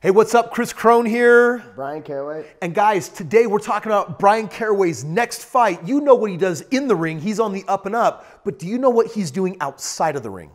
Hey, what's up? Kris Krohn here. Bryan Caraway. And guys, today we're talking about Bryan Caraway's next fight. You know what he does in the ring. He's on the up and up. But do you know what he's doing outside of the ring?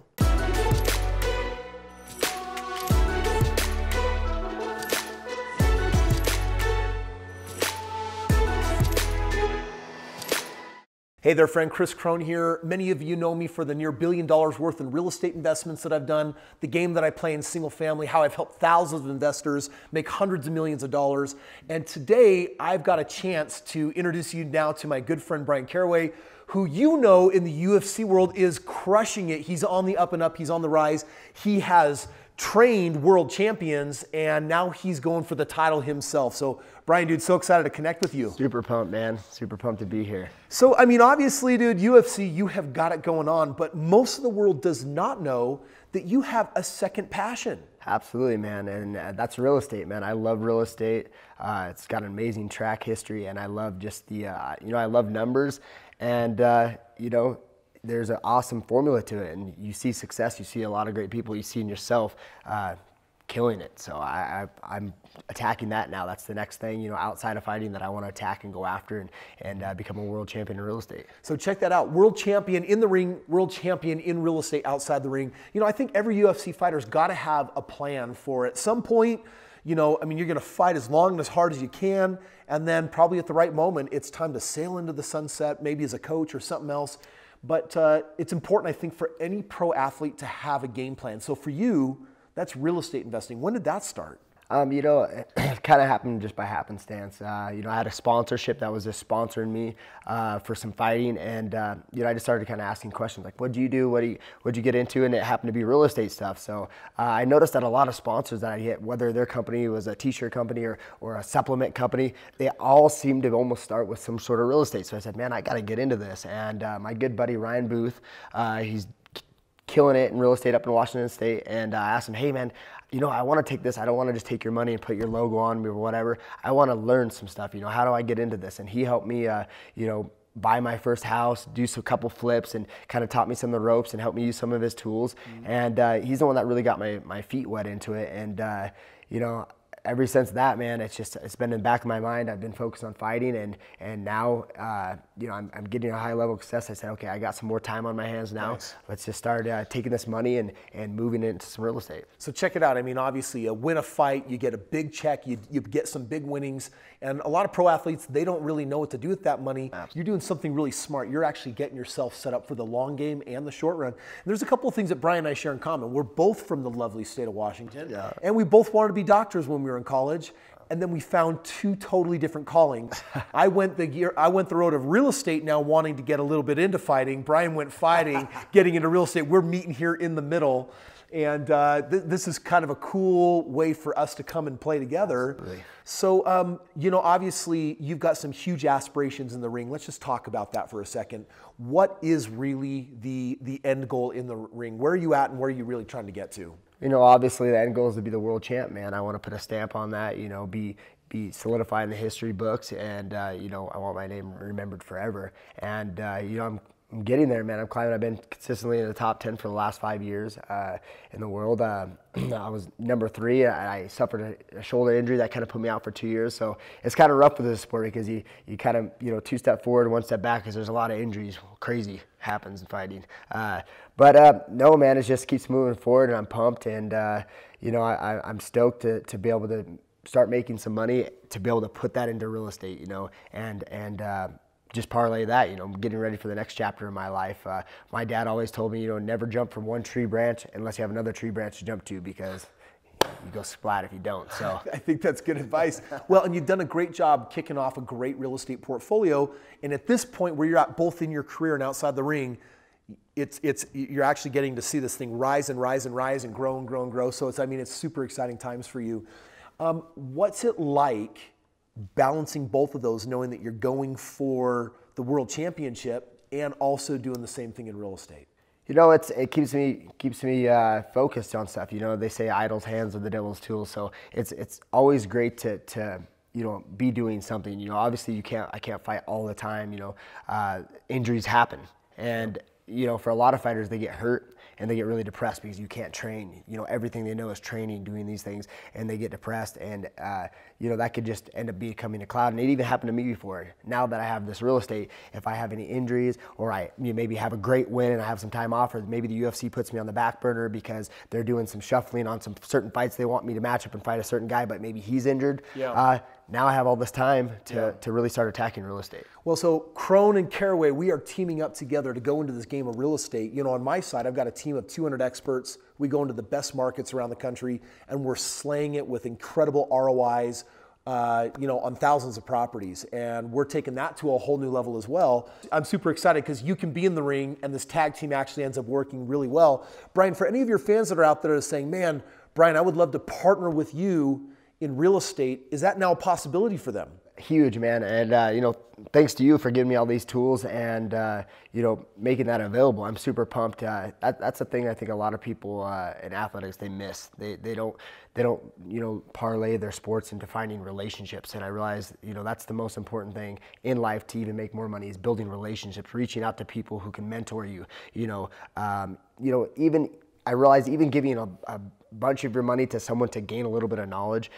Hey there, friend. Kris Krohn here. Many of you know me for the near $1 billion worth in real estate investments that I've done, the game that I play in single family, how I've helped thousands of investors make hundreds of millions of dollars. And today I've got a chance to introduce you now to my good friend Bryan Caraway, who you know in the UFC world is crushing it. He's on the up and up. He's on the rise. He has trained world champions, and now he's going for the title himself. So, Bryan, dude, so excited to connect with you. Super pumped, man. Super pumped to be here. So, I mean, obviously, dude, UFC, you have got it going on, but most of the world does not know that you have a second passion. Absolutely, man, and that's real estate, man. I love real estate. It's got an amazing track history, and I love just the, I love numbers, and, there's an awesome formula to it, and you see success, you see a lot of great people, you see in yourself killing it. So I'm attacking that now. That's the next thing, outside of fighting that I want to attack and go after and become a world champion in real estate. So check that out. World champion in the ring, world champion in real estate outside the ring. I think every UFC fighter's got to have a plan for at some point. You're going to fight as long and as hard as you can, and then probably at the right moment, it's time to sail into the sunset, maybe as a coach or something else. But it's important, I think, for any pro athlete to have a game plan. So for you, that's real estate investing. When did that start? It kind of happened just by happenstance. I had a sponsorship that was just sponsoring me for some fighting, and I just started kind of asking questions like, "What do you do? What'd you get into?" And it happened to be real estate stuff. So I noticed that a lot of sponsors that I get, whether their company was a t-shirt company or a supplement company, they all seem to almost start with some sort of real estate. So I said, "Man, I got to get into this." And my good buddy Ryan Booth, he's killing it in real estate up in Washington State, and I asked him, "Hey man, I want to take this. I don't want to just take your money and put your logo on me or whatever. I want to learn some stuff. How do I get into this?" And he helped me, buy my first house, do some couple flips, and kind of taught me some of the ropes and helped me use some of his tools. Mm-hmm. And he's the one that really got my feet wet into it. And ever since that, man, it's been in the back of my mind. I've been focused on fighting, and now I'm getting a high level of success. I said, okay, I got some more time on my hands now. Nice. Let's just start taking this money and moving it into some real estate. So check it out. I mean, obviously, you win a fight, you get a big check, you get some big winnings, and a lot of pro athletes, they don't really know what to do with that money. Absolutely. You're doing something really smart. You're actually getting yourself set up for the long game and the short run. And there's a couple of things that Bryan and I share in common. We're both from the lovely state of Washington, and we both wanted to be doctors when we were in college. And then we found two totally different callings. I went the road of real estate, now wanting to get a little bit into fighting. Bryan went fighting, getting into real estate. We're meeting here in the middle. And this is kind of a cool way for us to come and play together. Absolutely. So, obviously you've got some huge aspirations in the ring. Let's just talk about that for a second. What is really the end goal in the ring? Where are you at and where are you really trying to get to? Obviously the end goal is to be the world champ, man. I want to put a stamp on that, be solidified in the history books, and I want my name remembered forever. And I'm getting there, man. I'm climbing. I've been consistently in the top 10 for the last 5 years in the world. I was number 3. I suffered a shoulder injury that kind of put me out for 2 years. So it's kind of rough with this sport because you kind of, 2 step forward, 1 step back because there's a lot of injuries. Crazy happens in fighting. No, man, it just keeps moving forward, and I'm pumped. And, I'm stoked to be able to start making some money, to be able to put that into real estate, and just parlay that, I'm getting ready for the next chapter of my life. My dad always told me, never jump from one tree branch unless you have another tree branch to jump to, because you go splat if you don't. So I think that's good advice. Well, and you've done a great job kicking off a great real estate portfolio. And at this point where you're at, both in your career and outside the ring, you're actually getting to see this thing rise and rise and rise and grow and grow and grow. So it's super exciting times for you. What's it like balancing both of those, knowing that you're going for the world championship and also doing the same thing in real estate? It keeps me focused on stuff. They say idle hands are the devil's tools. So it's always great to be doing something. Obviously I can't fight all the time. Injuries happen, and for a lot of fighters, they get hurt and they get really depressed because you can't train. You know, everything they know is training, doing these things, and they get depressed, and you know, that could just end up becoming a cloud. And it even happened to me before. Now that I have this real estate, if I have any injuries, or I maybe have a great win and I have some time off, or maybe the UFC puts me on the back burner because they're doing some shuffling on some certain fights, they want me to match up and fight a certain guy, but maybe he's injured. Now I have all this time to really start attacking real estate. Well, so Krohn and Caraway, we are teaming up together to go into this game of real estate. You know, on my side, I've got a team of 200 experts. We go into the best markets around the country, and we're slaying it with incredible ROIs, you know, on thousands of properties. And we're taking that to a whole new level as well. I'm super excited because you can be in the ring, and this tag team actually ends up working really well. Bryan, for any of your fans that are out there that are saying, man, Bryan, I would love to partner with you in real estate, is that now a possibility for them? Huge, man. And, you know, thanks to you for giving me all these tools and, you know, making that available. I'm super pumped. That's the thing I think a lot of people in athletics, they miss. They don't, you know, parlay their sports into finding relationships. And I realize, you know, that's the most important thing in life to even make more money is building relationships, reaching out to people who can mentor you. You know, even I realize even giving a bunch of your money to someone to gain a little bit of knowledge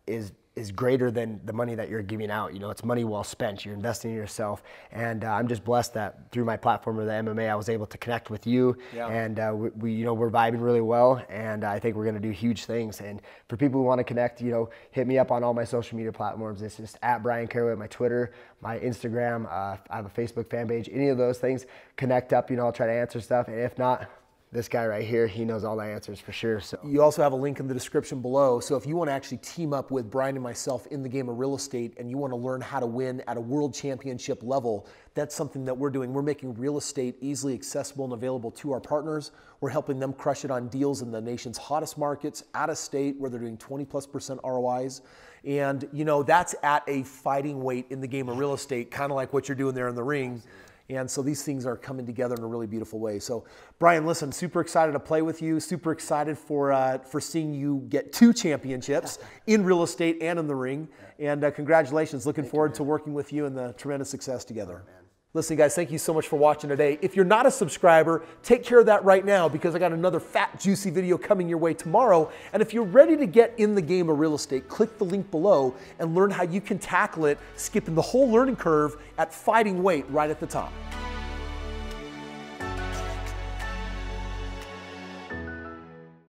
is greater than the money that you're giving out. You know, it's money well spent. You're investing in yourself. And I'm just blessed that through my platform of the MMA, I was able to connect with you. And we, you know, we're vibing really well. And I think we're going to do huge things. And for people who want to connect, you know, hit me up on all my social media platforms. It's just at Bryan Caraway, my Twitter, my Instagram. I have a Facebook fan page. Any of those things, connect up. You know, I'll try to answer stuff. And if not, this guy right here, he knows all the answers for sure. So you also have a link in the description below. So if you want to actually team up with Bryan and myself in the game of real estate and you want to learn how to win at a world championship level, that's something that we're doing. We're making real estate easily accessible and available to our partners. We're helping them crush it on deals in the nation's hottest markets, out of state, where they're doing 20+% ROIs. And you know, that's at a fighting weight in the game of real estate, kind of like what you're doing there in the ring. And so these things are coming together in a really beautiful way. So Bryan, listen, super excited to play with you. Super excited for seeing you get 2 championships in real estate and in the ring. And congratulations. Looking forward to working with you and the tremendous success together. Listen, guys, thank you so much for watching today. If you're not a subscriber, take care of that right now because I got another fat, juicy video coming your way tomorrow. And if you're ready to get in the game of real estate, click the link below and learn how you can tackle it, skipping the whole learning curve at fighting weight right at the top.